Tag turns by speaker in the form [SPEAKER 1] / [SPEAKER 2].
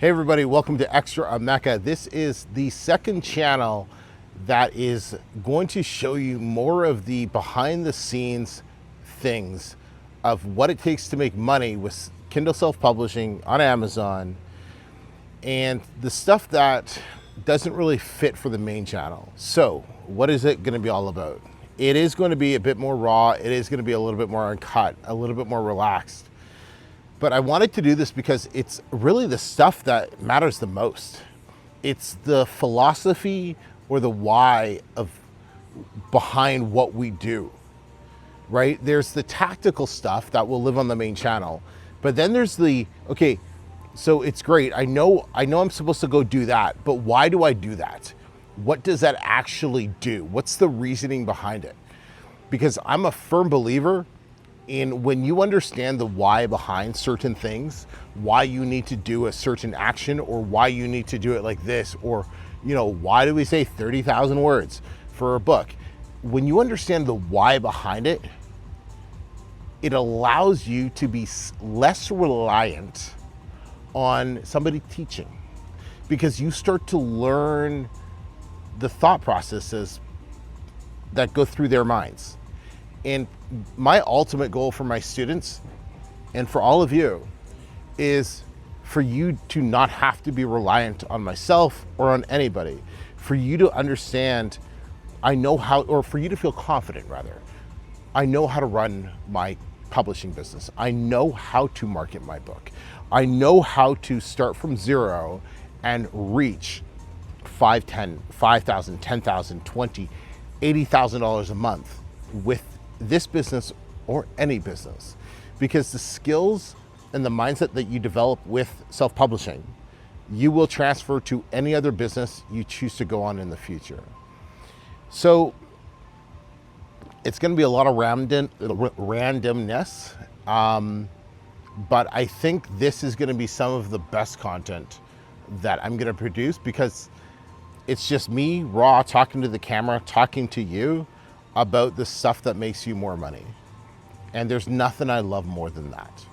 [SPEAKER 1] Hey everybody, welcome to ExtraEmeka. This is the second channel that is going to show you more of the behind the scenes things of what it takes to make money with Kindle self-publishing on Amazon and the stuff that doesn't really fit for the main channel. So what is it going to be all about? It is going to be a bit more raw. It is going to be a little bit more uncut, a little bit more relaxed. But I wanted to do this because it's really the stuff that matters the most. It's the philosophy or the why of behind what we do, right? There's the tactical stuff that will live on the main channel, but then there's the, okay, so it's great. I know I'm supposed to go do that, but why do I do that? What does that actually do? What's the reasoning behind it? Because I'm a firm believer in when you understand the why behind certain things, why you need to do a certain action or why you need to do it like this, or, you know, why do we say 30,000 words for a book? When you understand the why behind it, it allows you to be less reliant on somebody teaching because you start to learn the thought processes that go through their minds. And my ultimate goal for my students and for all of you is for you to not have to be reliant on myself or on anybody, for you to understand, I know how, or for you to feel confident rather, I know how to run my publishing business. I know how to market my book. I know how to start from zero and reach 5, 10, 5,000, 10,000, 20, $80,000 a month with this business or any business, because the skills and the mindset that you develop with self-publishing, you will transfer to any other business you choose to go on in the future. So it's going to be a lot of randomness, but I think this is going to be some of the best content that I'm going to produce because it's just me raw talking to the camera, talking to you about the stuff that makes you more money. And there's nothing I love more than that.